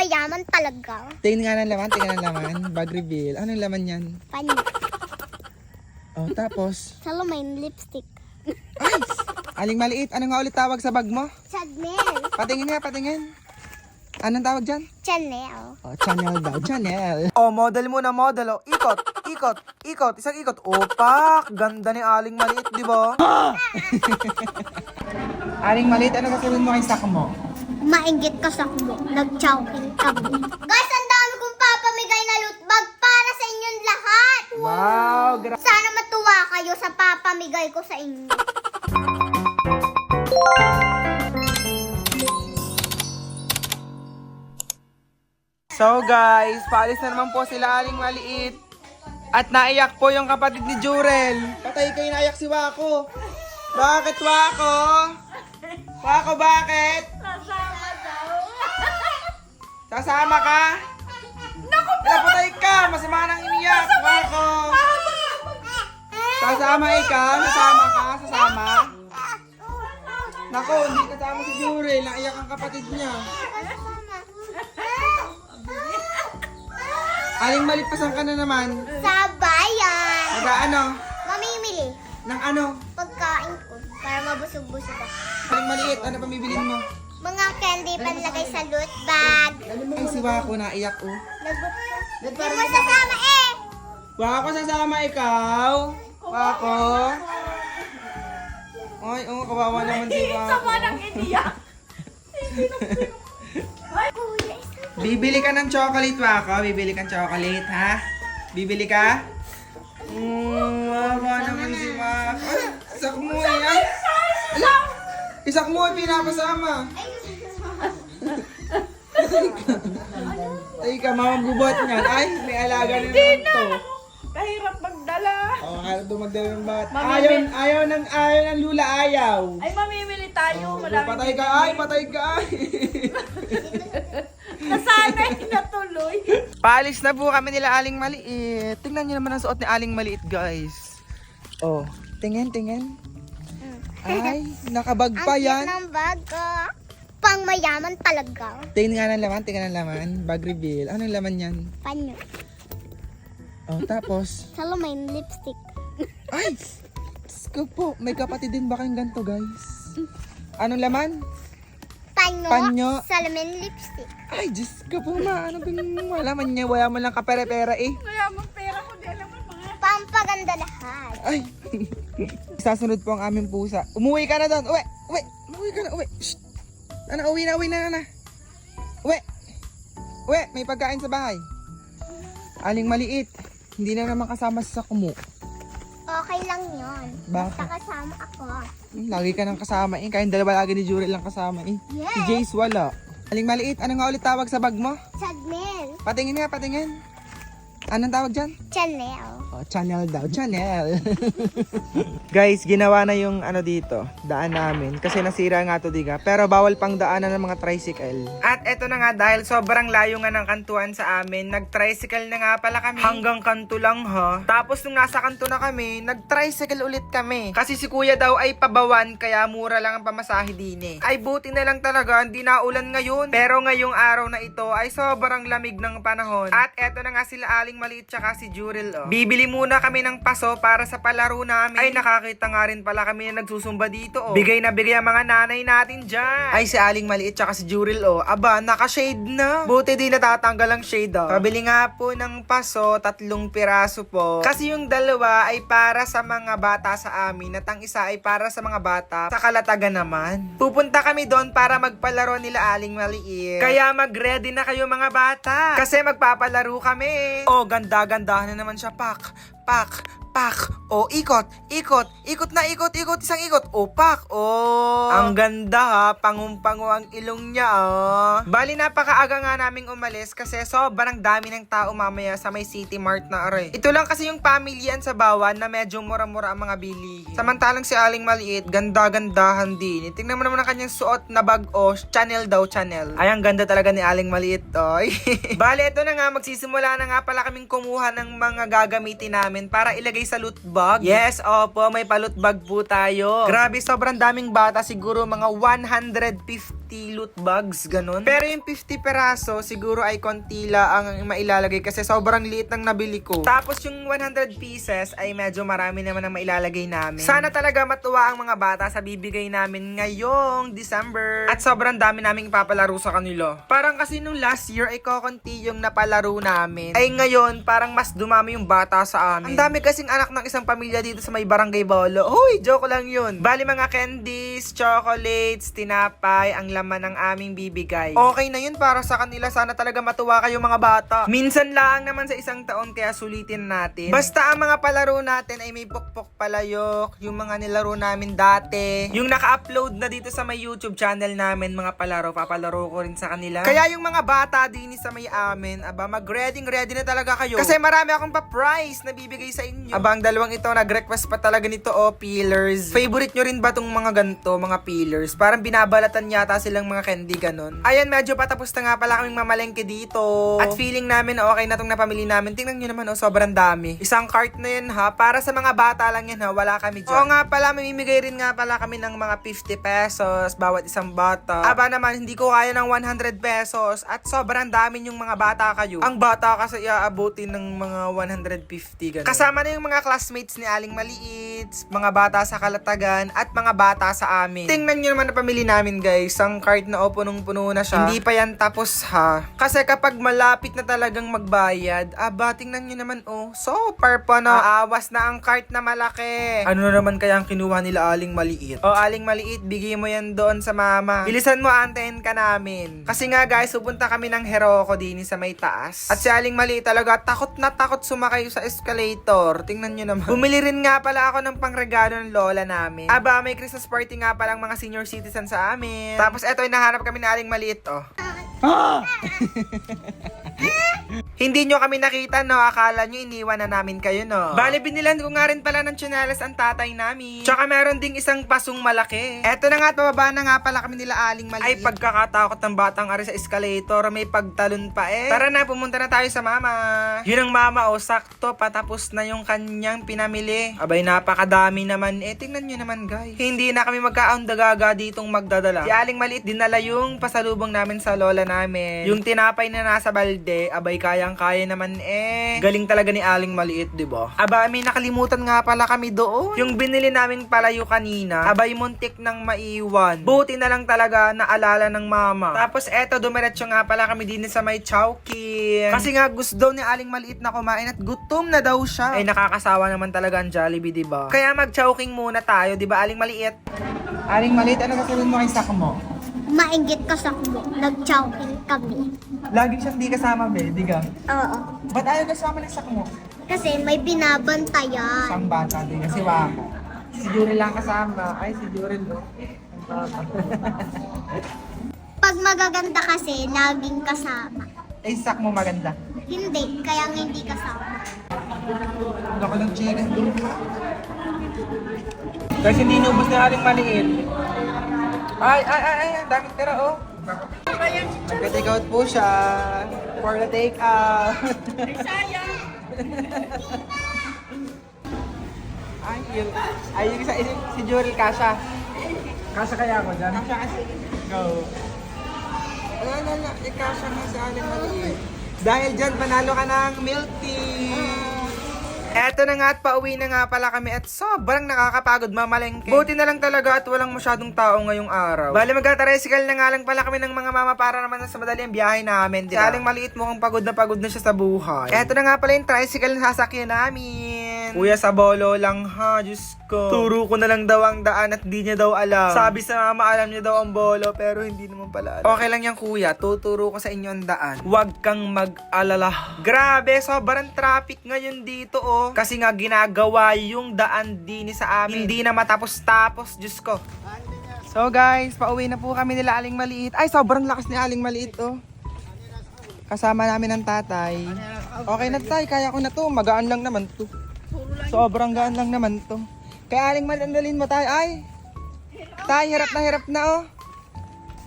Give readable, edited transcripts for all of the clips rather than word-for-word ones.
mayaman talaga. Tingnan nga ng laman, tingnan ng laman. Bag reveal. Anong laman yan? Panyo. Oh, tapos? Salamin lipstick. Ay! Aling maliit. Ano nga ulit tawag sa bag mo? Chanel. Patingin nga, patingin. Anong tawag dyan? Chanel. Oh, Chanel daw, Chanel. Oh, model muna, model. Oh, ikot, ikot, ikot. Isang ikot. Opak! Ganda ni Aling maliit, di ba? Aling maliit, ano kasabihin mo kay stock mo? Mainggit ka sa kubo. Nag-chowking kami. Guys, ang dami kong papamigay na loot bag para sa inyong lahat. Wow! Sana matuwa kayo sa papamigay ko sa inyo. So guys, paalis na naman po sila Aling maliit. At naiyak po yung kapatid ni Jurel. Patay kayo, naiyak si Wako. Bakit Wako? Wako, bakit? Sasama daw. Sasama ka? Naku po! Patay ka! Masama nang iniyak, Wako. Sasama ikaw? Sasama ka? Sasama? Naku, hindi kasama si Jurel. Naiyak ang kapatid niya. Aling maliit, pasan ka na naman. Sa bayan. Nag-ano? Mamimili. Ng ano? Pagkain ko para mabusog-busog ako. Aling maliit, ano pamibilin mo? Mga candy panlagay sa loot bag. Ay, si Wako naiyak oh. Hindi mo sasama eh. Wako, sasama ikaw? Wako? Ay, oh, kawawa naman si Wako. Sama ng iniyak. Kuya, Bibili ka ng chocolate, Wako. Bibili kang chocolate, ha? Bibili ka? Wawa naman si Wako. Ay, isak mo yan. Isak mo, pinapasama. Ay, ka, mamabubuhat niyan. Ay, may alaga na naman to. Kahirap magdala. Oh, harap dumagdala ng bat. Mamimili. Ayaw ng lula, ayaw. Ay, mamimili tayo. Maraming Patay ka, ay, patay ka, ay. Nasanay na tuloy. Paalis na po kami nila Aling maliit. Tingnan niyo naman ang suot ni Aling maliit, guys. Oh, tingin, tingin. Ay, nakabag pa ang cute yan. ng bag ko. Pang mayaman talaga. Tingnan nga ng laman, tingnan ng laman. Bag reveal. Anong laman yan? Panyo. Oh, tapos. Salamin lipstick. Ay! Diyos ko po, may kapatid din ba kayong ganito, guys? Anong laman? Panyo. Panyo. Salamin lipstick. Ay, Diyos ko po, ano ba yung malaman niya? Wala mo lang kapere-pera eh. Kaya mang pera ko, di alam mo mga. Pampaganda lahat. Ay! Sasunod po ang aming pusa. Umuwi ka na doon. Uwi! Uwi! Umuwi ka na. Uwi! Shh! Ano, uwi na. Uwi! Uwi! May pagkain sa bahay. Aling maliit. Hindi na naman kasama sa kumu. Okay lang yun. Bakit? Basta kasama ako. Lagi ka nang kasama eh. Kayong dalawa lagi ni Jurel lang kasama eh. Yes. Si Jace wala. Aling maliit. Ano nga ulit tawag sa bag mo? Chanel. Patingin nga, patingin. Anong tawag dyan? Chanel. Oh, Chanel daw, Chanel. Guys, ginawa na yung ano dito, daan namin. Kasi nasira nga to, diga. Pero bawal pang daanan ng mga tricycle. At eto na nga, dahil sobrang layo nga ng kantuan sa amin, nag-tricycle na nga pala kami. Hanggang kanto lang ha. Tapos nung nasa kanto na kami, nag-tricycle ulit kami. Kasi si kuya daw ay pabawan, kaya mura lang ang pamasahe din eh. Ay buti na lang talaga, hindi na ulan ngayon. Pero ngayong araw na ito ay sobrang lamig ng panahon. At eto na nga sila Aling maliit tsaka si Jurel oh. Bibili muna kami ng paso para sa palaro namin. Ay nakakita nga rin pala kami na nagsusumba dito oh. Bigay na bigay ang mga nanay natin dyan. Ay si Aling maliit tsaka si Jurel oh. Aba naka-shade na. Buti di natatanggal ang shade oh. Pabili nga po ng paso, 3 piraso po. Kasi yung dalawa ay para sa mga bata sa amin at ang isa ay para sa mga bata sa Kalatagan naman. Pupunta kami doon para magpalaro nila Aling maliit. Kaya mag-ready na kayo mga bata. Kasi magpapalaro kami. Oh, ganda-gandahan na naman siya, pak. O, ikot, isang ikot. O, pak, o. Ang ganda ha, pangumpango ang ilong niya, oh. Bali, napakaaga nga naming umalis kasi sobrang dami ng tao mamaya sa may City Mart na aray. Ito lang kasi yung pamilyan sa Bawan na medyo mura-mura ang mga bilihin. Samantalang si Aling maliit, ganda-gandahan din. Tingnan mo naman ang kanyang suot na bag, oh, Chanel daw, Chanel. Ay, ang ganda talaga ni Aling maliit, oy. Bali, ito na nga, magsisimula na nga pala kaming kumuha ng mga gagamitin namin para ilagay sa loot bag. Yes, opo, may pa-loot bag po tayo. Grabe, sobrang daming bata, siguro mga 150 50 loot bags, ganun. Pero yung 50 peraso, siguro ay konti lang ang mailalagay kasi sobrang liit ng nabili ko. Tapos yung 100 pieces ay medyo marami naman ang mailalagay namin. Sana talaga matuwa ang mga bata sa bibigay namin ngayong December. At sobrang dami naming ipapalaro sa kanila. Parang kasi nung last year ay kokonti yung napalaro namin. Ay ngayon, parang mas dumami yung bata sa amin. Ang dami kasing anak ng isang pamilya dito sa may Barangay Bolo. Hoy, joke lang yun. Bali mga candies, chocolates, tinapay, ang laman ng aming bibigay. Okay na yun para sa kanila. Sana talaga matuwa kayo mga bata. Minsan lang naman sa isang taon kaya sulitin natin. Basta ang mga palaro natin ay may pukpok palayok, yung mga nilaro namin dati, yung naka-upload na dito sa may YouTube channel namin, mga palaro, papalaro ko rin sa kanila. Kaya yung mga bata din sa may amin, aba mag-ready na talaga kayo. Kasi marami akong pa-prize na bibigay sa inyo. Aba ang dalawang ito, nag-request pa talaga nito, peelers. Favorite nyo rin ba tong mga ganito, mga peelers? Parang binabalatan yata silang mga candy, ganun. Ayan, medyo patapos na nga pala kaming mamalengke dito. At feeling namin okay na tong napamili namin. Tingnan nyo naman, sobrang dami. Isang cart na yun ha, para sa mga bata lang yan ha, wala kami dyan. Oo nga pala, mamimigay rin nga pala kami ng mga 50 pesos bawat isang bata. Aba naman, hindi ko kaya ng 100 pesos at sobrang dami yung mga bata kayo. Ang bata kasi iaabutin ng mga 150 ganun. Kasama na yung mga classmates ni Aling Maliit, mga bata sa Kalatagan at mga bata sa amin. Tingnan nyo naman na pamili namin guys, ang cart na punong-puno na siya. Hindi pa yan tapos ha. Kasi kapag malapit na talagang magbayad, aba tingnan nyo naman super pa na. Awas na ang cart na malaki. Ano naman kaya ang kinuha nila Aling Maliit? Aling Maliit, bigay mo yan doon sa mama. Bilisan mo, antayin ka namin. Kasi nga guys, pupunta kami ng Heroko din sa may taas. At si Aling Maliit talaga, takot na takot sumakay sa escalator. Tingnan nyo naman. Bumili rin nga pala ako ng pangregalo ng lola namin. Aba, may Christmas party nga palang mga senior citizen sa amin. Tapos eto, nahanap kami ni Aling Maliit, Hindi nyo kami nakita, no? Akala nyo iniwan na namin kayo, no? Bale, binilan ko nga rin pala ng tsinelas ang tatay namin. Tsaka meron ding isang pasong malaki. Eto na nga, pababa na nga pala kami nila Aling Maliit. Ay, pagkakatakot ng batang ari sa escalator, may pagtalon pa Tara na, pumunta na tayo sa mama. Yun ang mama, sakto, patapos na yung kanyang pinamili. Abay, napakadami naman. Tingnan nyo naman, guys. Hindi na kami magkaundagaga ditong magdadala. Si Aling Maliit, dinala yung pasalubong namin sa lola namin. Yung tinapay na nasa balde, abay, kayang-kaya naman Galing talaga ni Aling Maliit, diba? Aba, may nakalimutan nga pala kami doon. Yung binili naming palayo kanina, abay, muntik nang maiwan. Buti na lang talaga naalala ng mama. Tapos eto, dumiretso nga pala kami din sa may Chowking. Kasi nga gusto daw ni Aling Maliit na kumain at gutom na daw siya. Ay, nakakasawa naman talaga ang Jollibee, diba? Kaya mag-Chowking muna tayo, diba Aling Maliit? Aling Maliit, ano sasabihin mo kay Sak mo? Maingit ka sa kubo. Nag-chowking kami. Lagi siyang di kasama, be, diga? Oo. Ba't ayaw kasama ng Sak mo? Kasi may binabantayan. Isang bata din kasi wako. Si Jurel lang kasama. Ay, si Jurel, no? Pag magaganda kasi, laging kasama. Ay, Sak mo maganda. Hindi, kaya hindi kasama. Ako lang chicken. Kasi hindi nubos na Aling Maliit. Ay, ang daming tira, Nagka-take out po siya. For the take out. Sayang. Ay, yung isa, si Jurel, kasha. Kasha kaya ako dyan? Kasha kasi. Go. Ala, ikasha nga si Aling Maliit. Dahil dyan, panalo ka ng milk tea. Eto na nga at pauwi na nga pala kami at sobrang nakakapagod mamalengke. Buti na lang talaga at walang masyadong tao ngayong araw. Bale, magta-tricycle na nga lang pala kami ng mga mama para naman sa madali ang biyahe namin. Si Aling Maliit mukhang pagod na siya sa buhay. Eto na nga pala yung tricycle na sasakyan namin. Kuya, sa Bolo lang ha, Diyos ko. Turo ko na lang daw ang daan at di niya daw alam. Sabi sa mama, alam niya daw ang Bolo pero hindi naman pala alam. Okay lang yan kuya, tuturo ko sa inyo ang daan. Huwag kang mag-alala. Grabe, sobrang traffic ngayon dito Kasi nga ginagawa yung daan din sa amin. Hindi na matapos-tapos, Diyos ko. So guys, pauwi na po kami nila Aling Maliit. Ay, sobrang lakas ni Aling Maliit Kasama namin ang tatay. Okay na tay, kaya ko na to. Magaan lang naman to. Sobrang gaan lang naman to. Kaya Aling Maliit, andalin mo tay. Ay, tay, hirap na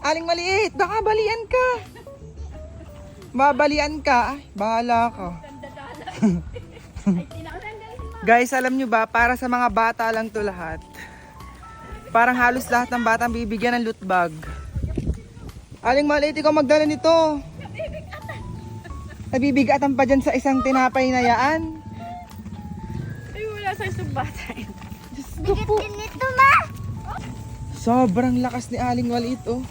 Aling Maliit, baka balian ka. Mabalian ka. Ay, bahala ka. Guys, alam nyo ba, para sa mga bata lang to lahat. Parang halos lahat ng batang bibigyan ng loot bag. Aling Maliit, ikaw magdala nito. Nabibigatan pa dyan sa isang tinapay na yaan. Ay, wala sa isang bata yun. Bigat din nito, ma. Sobrang lakas ni Aling Maliit, oh.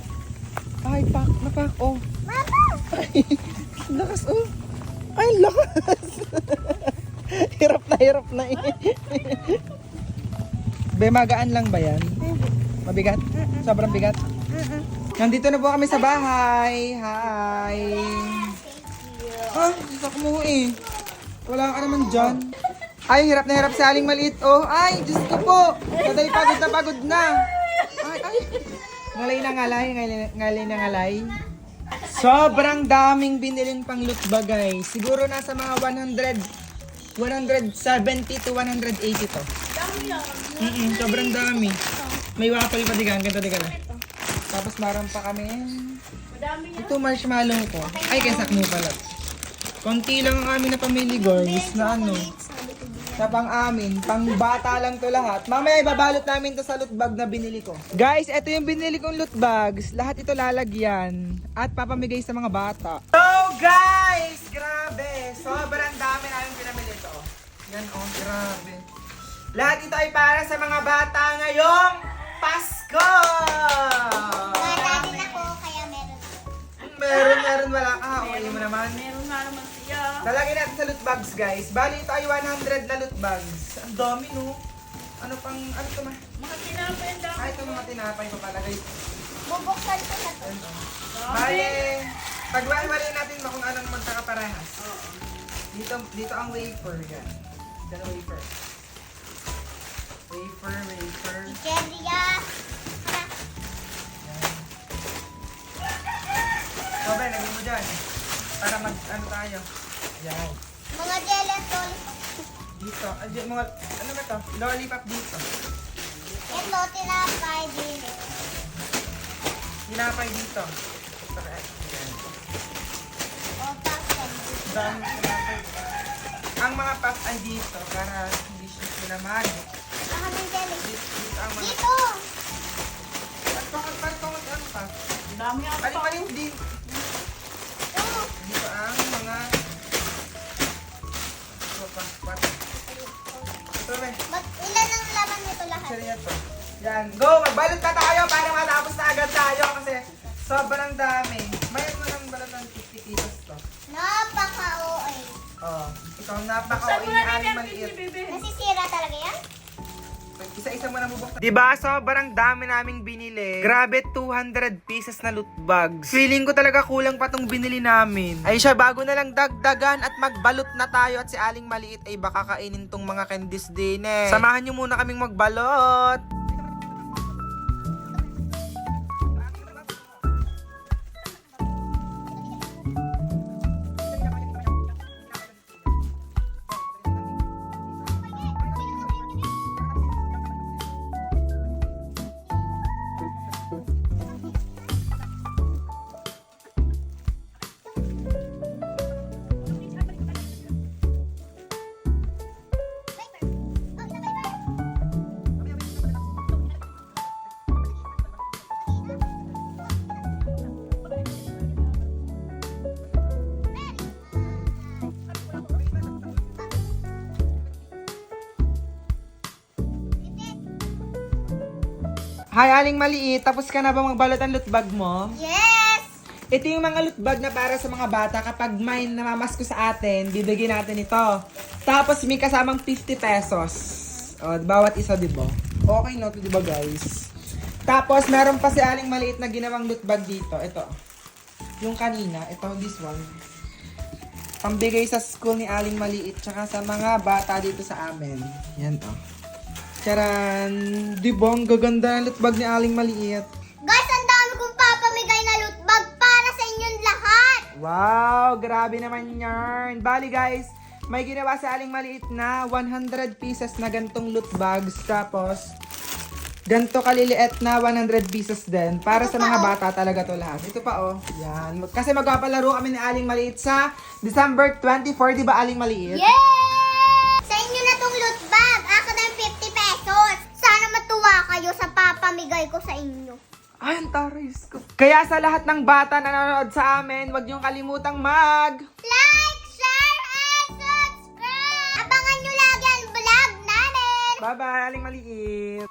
Ay, pak na pak, oh. Mama. Ay, lakas, oh. Ay, lakas. Hirap na eh. Be, magaan lang ba yan? Mabigat? Sobrang bigat? Nandito na po kami sa bahay. Hi. Ah, isak mo eh. Wala ka naman dyan. Ay, hirap na hirap si Aling Maliit, oh. Ay, Diyos ko po. Taday, pagod na. Ay. Ngalay na ngalay. Sobrang daming biniling pang lutba, guys. Siguro nasa mga 170 to 180 to. Sobrang dami. May waffle pa diga. Ang ganda diga na. Tapos meron pa kami. Ito marshmallow ko. Ay, kaya sakmo pala. Konti lang ang amin na pamili, guys. Na ano. Na pang amin. Pang bata lang to lahat. Mamaya ibabalot namin to sa loot bag na binili ko. Guys, ito yung binili kong loot bags. Lahat ito lalagyan. At papamigay sa mga bata. So guys! Grabe! Sobrang dami namin pinamili ito. Yan oh, grabe. Lahat ito ay para sa mga bata ngayong Pasko! Bata din ako, kaya meron. Meron, wala ka. Okay mo naman. Meron nga naman siya. Lalagyan natin sa loot bags, guys. Bali, ito ay 100 na loot bags. Ang dami, no? Ano ito ma? Mga tinapay ang dami. Ay, ito mga tinapay pa pala, guys. Bubuksan ko na to. Bali, pagwalwalin natin ba kung anong magkakaparehas? Dito ang wafer, yan. Dito ang wafer. Wafer. Cheria. So, Ben, lagyan mo dyan. Para tayo. Yan. Mga gelatin. Dito. Mga, ano ba to? Lollipop dito. Ito, tinapay din. Tinapay dito. Ito kaya. Yan. O, tapos. Dami tinapay. Ang mga puff ay dito para hindi sila mag. Baka ng jelly. Dito ang mga... Dito. Parang ano pa? Ang dami nga pa. Alin dito. Ito. Dito ang mga... Ito pa. Ito ba? Ilan ang laman nito lahat? Sariya to. Yan. Go! Magbalot na tayo para matapos na agad tayo kasi sobrang dami. Mayroon mo ng balot ng 50 kilos to. Napaka-OA. Oh. Ikaw Saan napaka-uwi mo ni na Aling ni Maliit. Bebe? Nasisira talaga yan? Isa-isa mo na bubuksan. Diba? Sobrang dami naming binili. Grabe, 200 pieces na loot bags. Feeling ko talaga kulang pa tong binili namin. Ay siya, bago na lang dagdagan at magbalot na tayo at si Aling Maliit ay baka kainin tong mga candies din eh. Samahan nyo muna kaming magbalot. Hi, Aling Maliit. Tapos ka na ba magbalot ang loot bag mo? Yes! Ito yung mga loot bag na para sa mga bata. Kapag may namamasko sa atin, bibigyan natin ito. Tapos may kasamang 50 pesos. O, bawat isa, diba? Okay no, diba guys? Tapos meron pa si Aling Maliit na ginawang loot bag dito. Ito. Yung kanina. Ito, this one. Pambigay sa school ni Aling Maliit. Tsaka sa mga bata dito sa amin. Yan to. Charan! Diba? Ang gaganda ng loot bag ni Aling Maliit. Guys, ang dami kong papamigay na loot bag para sa inyong lahat! Wow! Grabe naman yarn! Bali guys, may ginawa sa Aling Maliit na 100 pieces na gantong loot bags. Tapos, ganto kaliliit na 100 pieces din. Para sa mga bata talaga to lahat. Ito pa oh. Yan. Kasi magpapalaro kami ni Aling Maliit sa December 24. Di ba Aling Maliit? Yay! Sa inyo na tong loot bag. Ako na yung 50 pesos. Sana matuwa kayo sa papamigay ko sa inyo. Ay, ang taray ko. Kaya sa lahat ng bata na nanonood sa amin, huwag niyong kalimutang Like, share, and subscribe! Abangan nyo lagi ang vlog namin! Bye-bye, aling maliit!